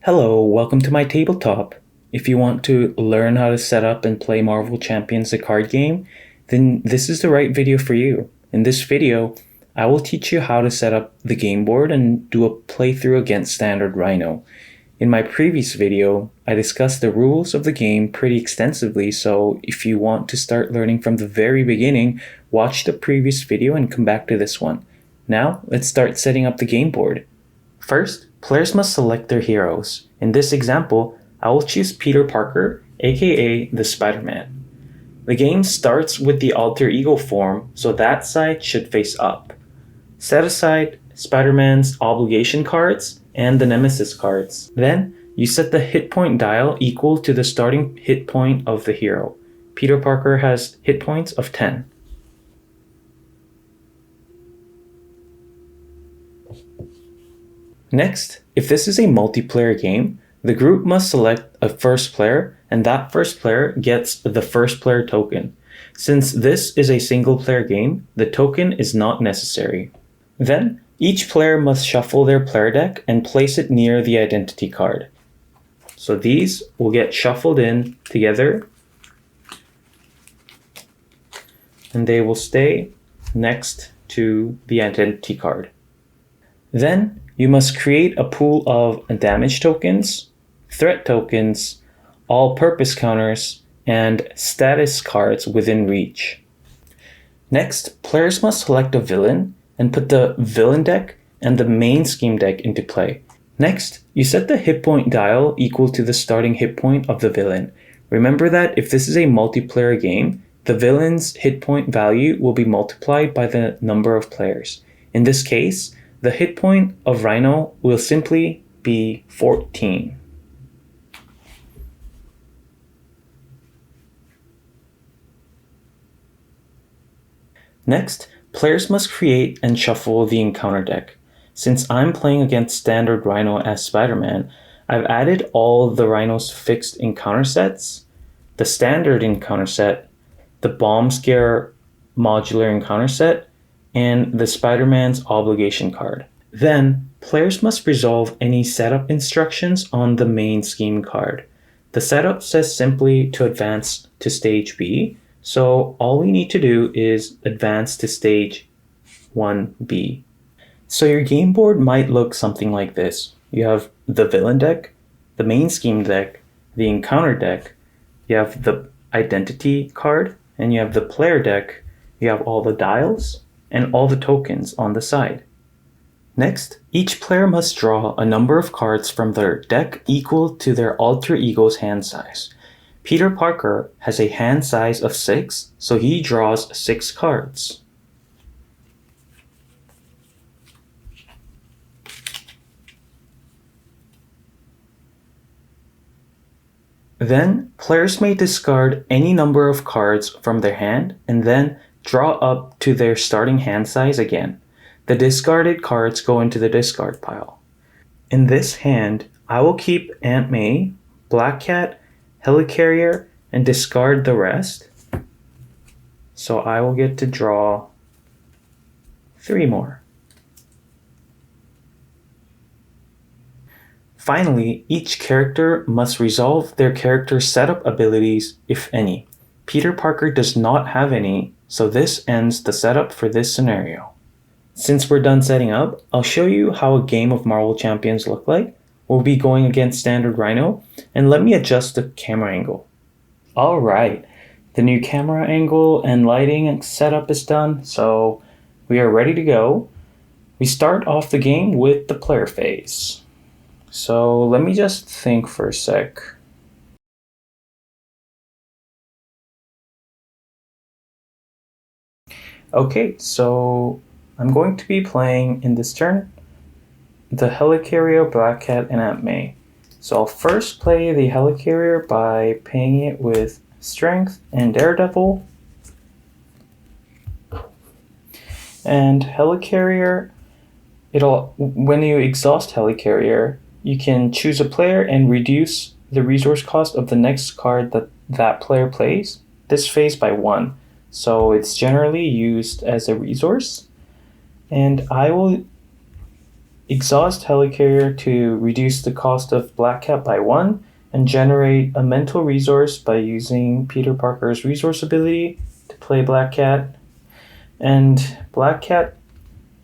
Hello, welcome to my tabletop. If you want to learn how to set up and play Marvel Champions the card game, then this is the right video for you. In this video, I will teach you how to set up the game board and do a playthrough against Standard Rhino. In my previous video, I discussed the rules of the game pretty extensively, so if you want to start learning from the very beginning, watch the previous video and come back to this one. Now, let's start setting up the game board. First, players must select their heroes. In this example, I will choose Peter Parker, aka the Spider-Man. The game starts with the alter ego form, so that side should face up. Set aside Spider-Man's obligation cards and the Nemesis cards. Then, you set the hit point dial equal to the starting hit point of the hero. Peter Parker has hit points of 10. Next, if this is a multiplayer game, the group must select a first player, and that first player gets the first player token. Since this is a single player game, the token is not necessary. Then, each player must shuffle their player deck and place it near the identity card. So these will get shuffled in together, and they will stay next to the identity card. Then, you must create a pool of damage tokens, threat tokens, all-purpose counters, and status cards within reach. Next, players must select a villain and put the villain deck and the main scheme deck into play. Next, you set the hit point dial equal to the starting hit point of the villain. Remember that if this is a multiplayer game, the villain's hit point value will be multiplied by the number of players. In this case, the hit point of Rhino will simply be 14. Next, players must create and shuffle the encounter deck. Since I'm playing against Standard Rhino as Spider-Man, I've added all the Rhino's fixed encounter sets, the standard encounter set, the Bomb Scare modular encounter set, and the Spider-Man's obligation card. Then, players must resolve any setup instructions on the main scheme card. The setup says simply to advance to stage B, so all we need to do is advance to stage 1B. So your game board might look something like this. You have the villain deck, the main scheme deck, the encounter deck, you have the identity card, and you have the player deck, you have all the dials, and all the tokens on the side. Next, each player must draw a number of cards from their deck equal to their alter ego's hand size. Peter Parker has a hand size of 6, so he draws 6 cards. Then, players may discard any number of cards from their hand and then draw up to their starting hand size again. The discarded cards go into the discard pile. In this hand, I will keep Aunt May, Black Cat, Helicarrier, and discard the rest. So I will get to draw 3 more. Finally, each character must resolve their character's setup abilities, if any. Peter Parker does not have any, so this ends the setup for this scenario. Since we're done setting up, I'll show you how a game of Marvel Champions look like. We'll be going against Standard Rhino, and let me adjust the camera angle. Alright, the new camera angle and lighting setup is done, so we are ready to go. We start off the game with the player phase. So let me just think for a sec. Okay, so I'm going to be playing in this turn the Helicarrier, Black Cat, and Aunt May. So I'll first play the Helicarrier by paying it with Strength and Daredevil. And Helicarrier, when you exhaust Helicarrier, you can choose a player and reduce the resource cost of the next card that player plays this phase by 1. So it's generally used as a resource. And I will exhaust Helicarrier to reduce the cost of Black Cat by 1 and generate a mental resource by using Peter Parker's resource ability to play Black Cat. And Black Cat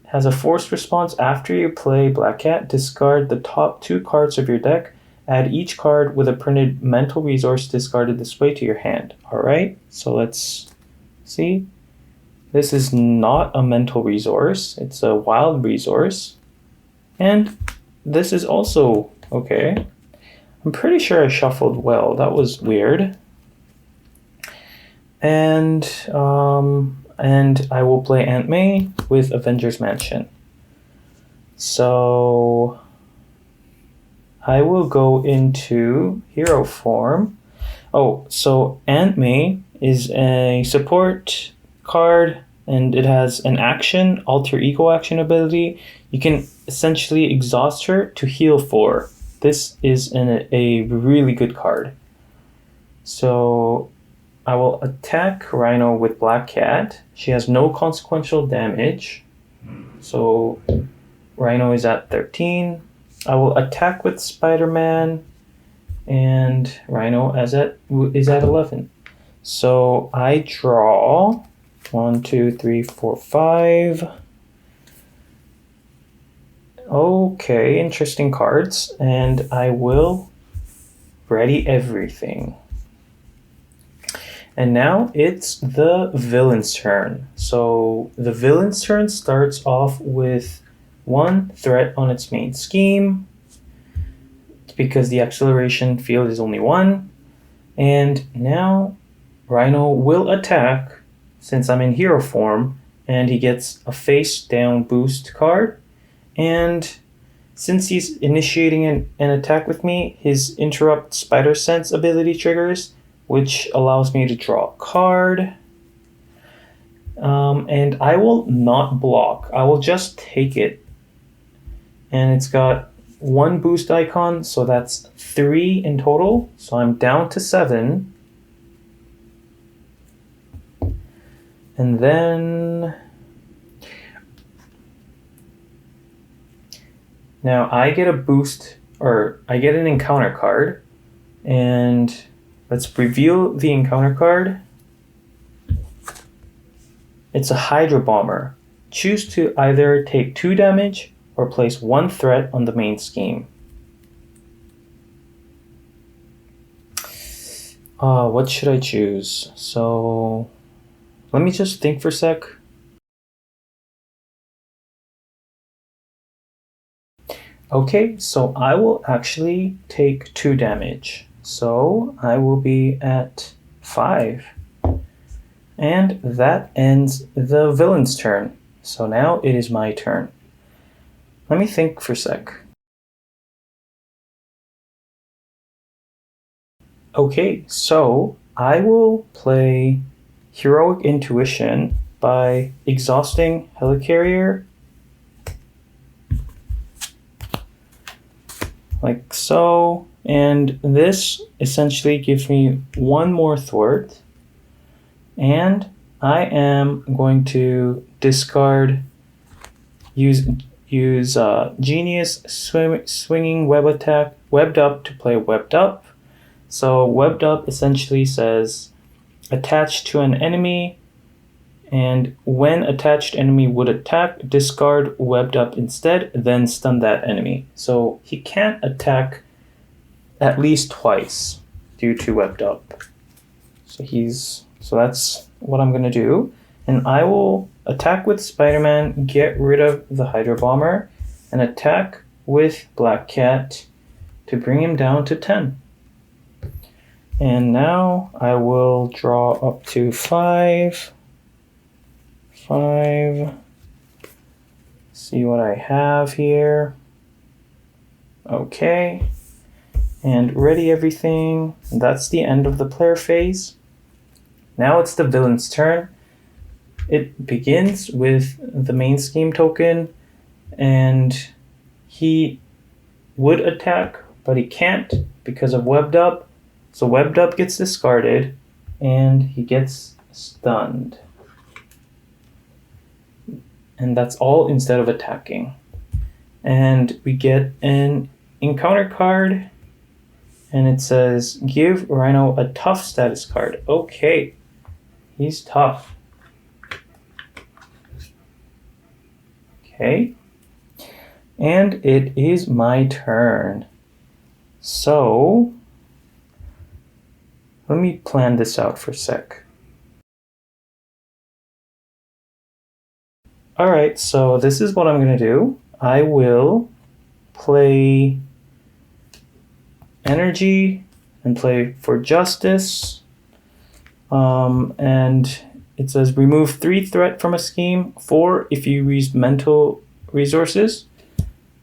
has a forced response. After you play Black Cat, discard the top 2 cards of your deck. Add each card with a printed mental resource discarded this way to your hand. Alright, so let's see. This is not a mental resource, it's a wild resource. And this is also okay. I'm pretty sure I shuffled well, that was weird. And I will play Aunt May with Avengers Mansion. So I will go into hero form. Oh, so Aunt May is a support card and it has an action, alter ego action ability. You can essentially exhaust her to heal 4. This is a really good card. So I will attack Rhino with Black Cat. She has no consequential damage. So Rhino is at 13. I will attack with Spider-Man, and Rhino is at 11. So I draw 1, 2, 3, 4, 5. Okay, interesting cards, and I will ready everything. And now it's the villain's turn. So the villain's turn starts off with 1 threat on its main scheme, because the acceleration field is only 1. And now Rhino will attack, since I'm in hero form, and he gets a face down boost card. And since he's initiating an attack with me, his interrupt spider sense ability triggers, which allows me to draw a card. And I will not block. I will just take it. And it's got 1 boost icon, so that's 3 in total. So I'm down to 7. And then now I get a boost, or I get an encounter card. And let's reveal the encounter card. It's a Hydra Bomber. Choose to either take 2 damage or place 1 threat on the main scheme. What should I choose? So let me just think for a sec. Okay, so I will actually take 2 damage. So I will be at 5. And that ends the villain's turn. So now it is my turn. Let me think for a sec. Okay, so I will play Heroic Intuition by exhausting Helicarrier. Like so. And this essentially gives me 1 more thwart. And I am going to discard, use Genius Swinging Web Attack, Webbed Up to play Webbed Up. So Webbed Up essentially says attach to an enemy, and when attached enemy would attack, discard Webbed Up instead, then stun that enemy. So he can't attack at least twice due to Webbed Up. So that's what I'm gonna do. And I will attack with Spider-Man, get rid of the Hydra Bomber, and attack with Black Cat to bring him down to 10. And now I will draw up to 5. See what I have here. Okay. And ready everything. That's the end of the player phase. Now it's the villain's turn. It begins with the main scheme token, and he would attack, but he can't because of Webbed Up. So Webbed Up gets discarded, and he gets stunned. And that's all instead of attacking. And we get an encounter card, and it says give Rhino a tough status card. Okay, he's tough. Okay, and it is my turn. So let me plan this out for a sec. Alright, so this is what I'm going to do. I will play energy and play for justice. And it says remove 3 threat from a scheme, 4 if you use mental resources.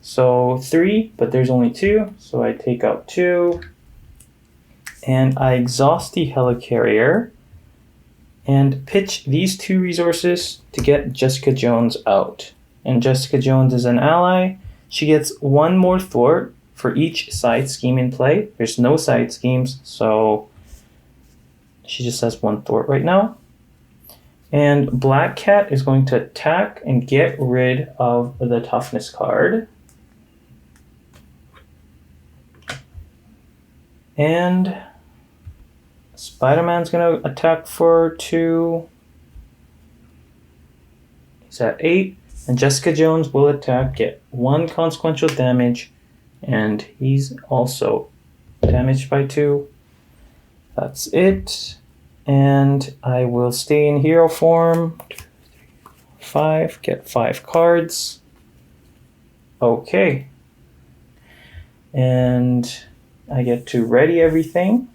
So 3, but there's only 2, so I take out 2. And I exhaust the helicarrier and pitch these 2 resources to get Jessica Jones out. And Jessica Jones is an ally. She gets 1 more thwart for each side scheme in play. There's no side schemes, so she just has 1 thwart right now. And Black Cat is going to attack and get rid of the toughness card. And Spider-Man's going to attack for 2. He's at 8. And Jessica Jones will attack, get 1 consequential damage, and he's also damaged by 2. That's it. And I will stay in hero form. 5, get 5 cards. Okay. And I get to ready everything.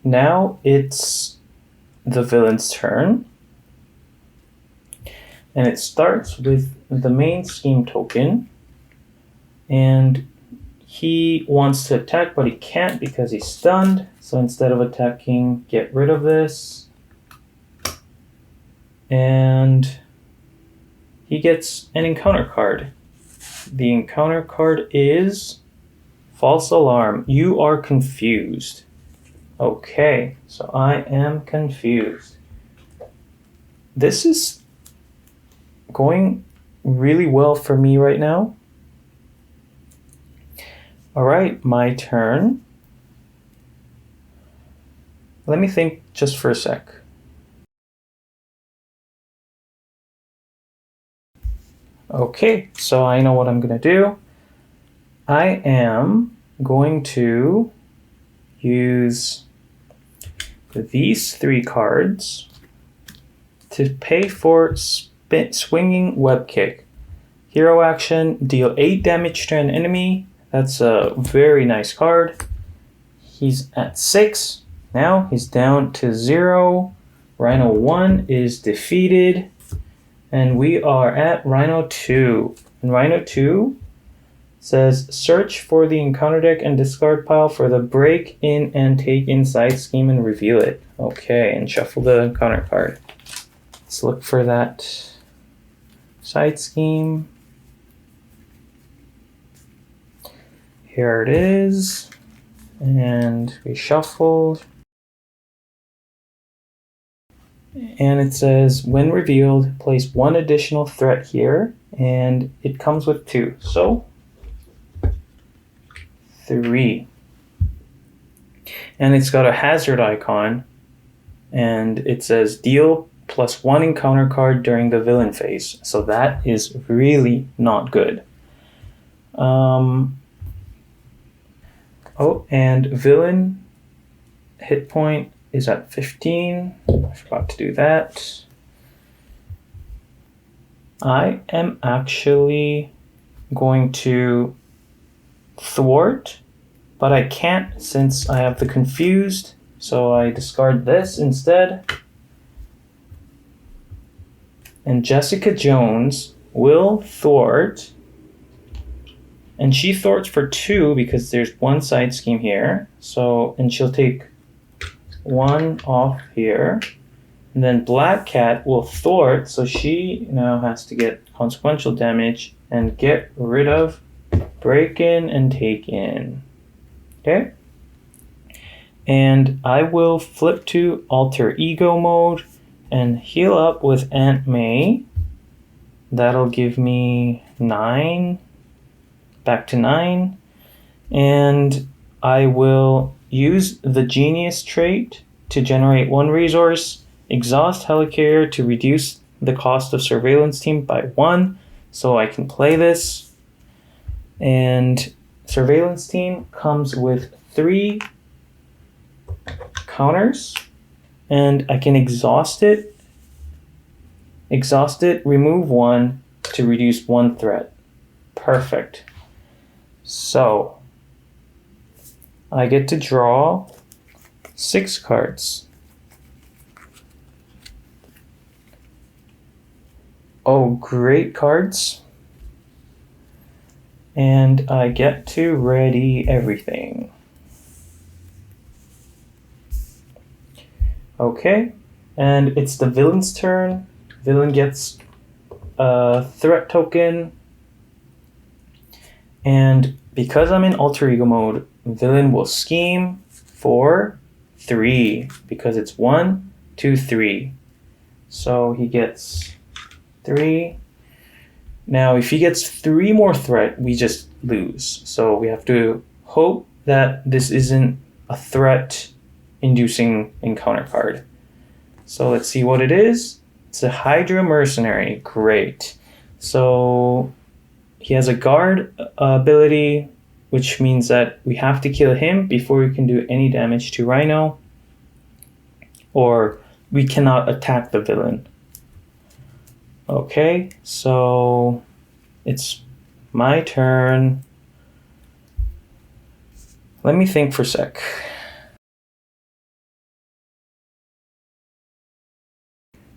Now it's the villain's turn. And it starts with the main scheme token. And he wants to attack, but he can't because he's stunned. So instead of attacking, get rid of this. And he gets an encounter card. The encounter card is False Alarm. You are confused. Okay, so I am confused. This is going really well for me right now. All right, my turn. Let me think just for a sec. Okay, so I know what I'm going to do. I am going to use these 3 cards to pay for Swinging Web Kick. Hero action, deal 8 damage to an enemy. That's a very nice card. He's at 6. Now he's down to 0. Rhino 1 is defeated. And we are at Rhino 2. And Rhino 2 says search for the encounter deck and discard pile for the break in and take inside scheme and reveal it. Okay, and shuffle the encounter card. Let's look for that side scheme. Here it is. And we shuffle. And it says when revealed, place 1 additional threat here, and it comes with 2. So 3. And it's got a hazard icon, and it says deal +1 encounter card during the villain phase. So that is really not good. Oh, and villain hit point is at 15. I forgot to do that. I am actually going to thwart, but I can't since I have the confused, so I discard this instead. And Jessica Jones will thwart, and she thwarts for 2 because there's 1 side scheme here. So, and she'll take 1 off here. And then Black Cat will thwart, so she now has to get consequential damage and get rid of break in and take in. Okay? And I will flip to alter ego mode, and heal up with Aunt May. That'll give me 9, back to 9. And I will use the Genius trait to generate 1 resource, exhaust Helicarrier to reduce the cost of Surveillance Team by 1, so I can play this. And Surveillance Team comes with 3 counters, and I can exhaust it, remove 1 to reduce 1 threat. Perfect. So I get to draw 6 cards. Oh, great cards. And I get to ready everything. Okay, and it's the villain's turn. Villain gets a threat token. And because I'm in alter ego mode, villain will scheme for 3 because it's 1, 2, 3. So he gets 3. Now, if he gets 3 more threat, we just lose. So we have to hope that this isn't a threat-inducing encounter card. So let's see what it is. It's a Hydra Mercenary. Great. So he has a guard ability, which means that we have to kill him before we can do any damage to Rhino, or we cannot attack the villain. Okay, so it's my turn. Let me think for a sec.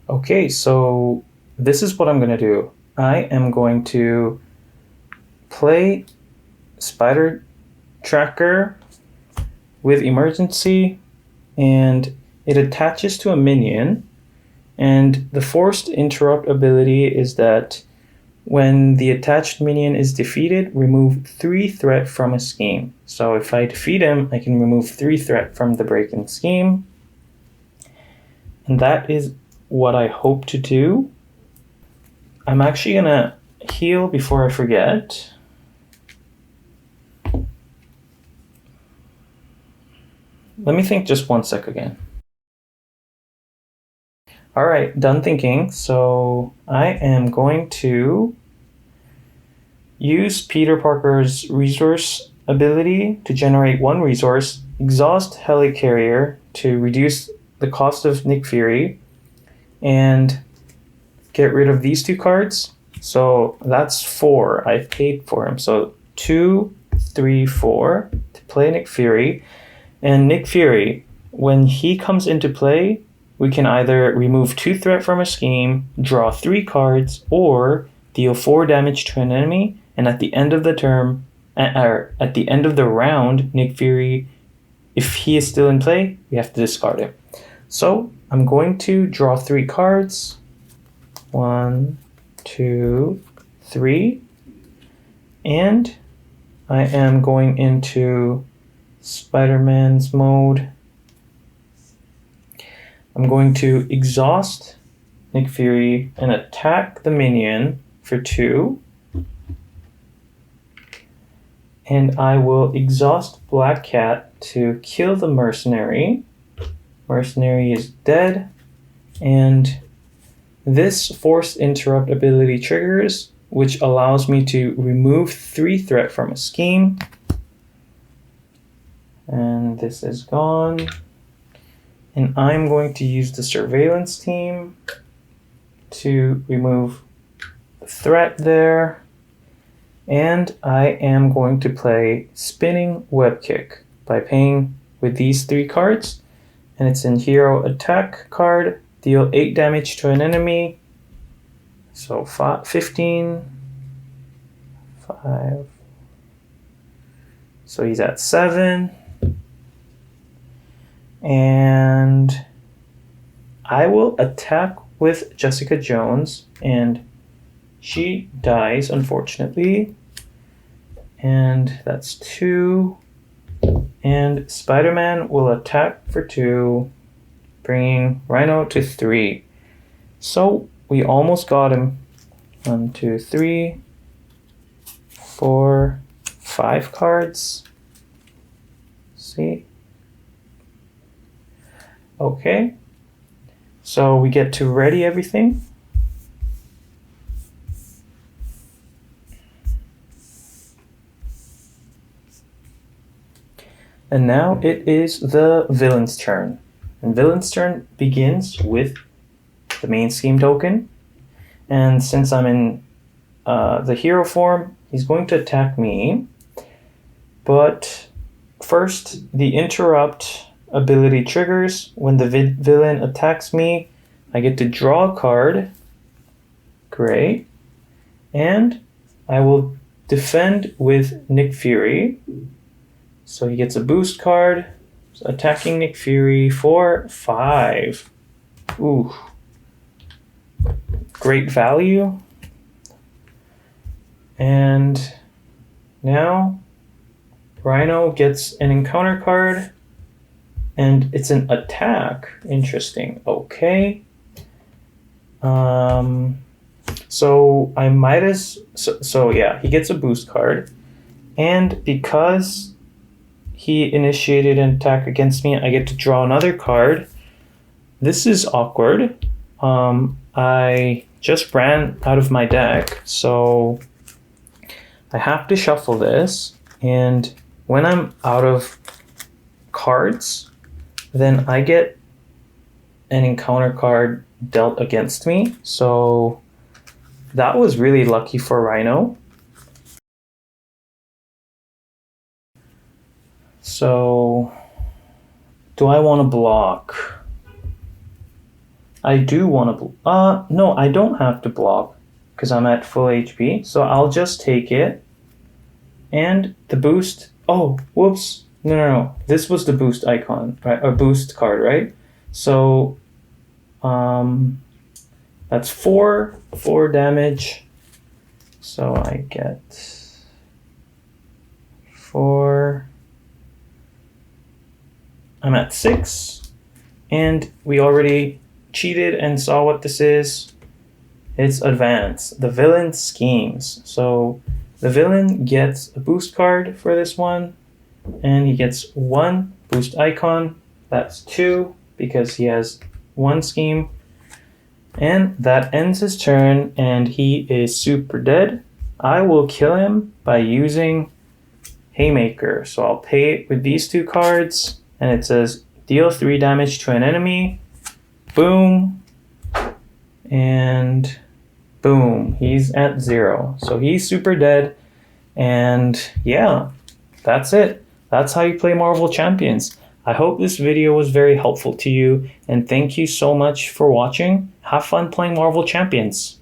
Okay, so this is what I'm going to do. I am going to play Spider Tracker with Emergency, and it attaches to a minion. And the Forced Interrupt ability is that when the attached minion is defeated, remove 3 threat from a scheme. So if I defeat him, I can remove 3 threat from the break-in scheme. And that is what I hope to do. I'm actually going to heal before I forget. Let me think just 1 sec again. All right, done thinking. So I am going to use Peter Parker's resource ability to generate 1 resource, exhaust Helicarrier to reduce the cost of Nick Fury, and get rid of these 2 cards. So that's 4. I've paid for him. So 2, 3, 4 to play Nick Fury. And Nick Fury, when he comes into play, we can either remove 2 threat from a scheme, draw 3 cards, or deal 4 damage to an enemy. And at the end of the term, at the end of the round, Nick Fury, if he is still in play, we have to discard him. So I'm going to draw 3 cards. 1, 2, 3. And I am going into Spider-Man's mode. I'm going to exhaust Nick Fury and attack the minion for 2. And I will exhaust Black Cat to kill the mercenary. Mercenary is dead. And this Forced Interrupt ability triggers, which allows me to remove 3 threat from a scheme. And this is gone. And I'm going to use the Surveillance Team to remove the threat there. And I am going to play Spinning Web Kick by paying with these 3 cards. And it's in Hero Attack card. Deal 8 damage to an enemy. So 15. 5. So he's at 7. And I will attack with Jessica Jones, and she dies, unfortunately. And that's 2. And Spider-Man will attack for 2, bringing Rhino to 3. So we almost got him. 1, 2, 3, 4, 5 cards. See? Okay. So we get to ready everything. And now it is the villain's turn. And villain's turn begins with the main scheme token. And since I'm in the hero form, he's going to attack me. But first, the interrupt ability triggers. When the villain attacks me, I get to draw a card. Great. And I will defend with Nick Fury. So he gets a boost card. So attacking Nick Fury for 5. Ooh. Great value. And now Rhino gets an encounter card. And it's an attack. Interesting. Okay. So I might as... So yeah, he gets a boost card. And because he initiated an attack against me, I get to draw another card. This is awkward. I just ran out of my deck, so I have to shuffle this. And when I'm out of cards, then I get an encounter card dealt against me. So that was really lucky for Rhino. So, do I want to block? I do want to no, I don't have to block because I'm at full HP. So I'll just take it. And the boost, oh, whoops. No. This was the boost icon, right? Or boost card, right? So, that's 4 damage. So I get 4. I'm at 6, and we already cheated and saw what this is. It's advance, the villain schemes. So the villain gets a boost card for this one, and he gets 1 boost icon. That's 2 because he has 1 scheme. And that ends his turn, and he is super dead. I will kill him by using Haymaker. So I'll pay it with these 2 cards. And it says, deal 3 damage to an enemy. Boom. And boom. He's at 0. So he's super dead. And yeah, that's it. That's how you play Marvel Champions. I hope this video was very helpful to you. And thank you so much for watching. Have fun playing Marvel Champions.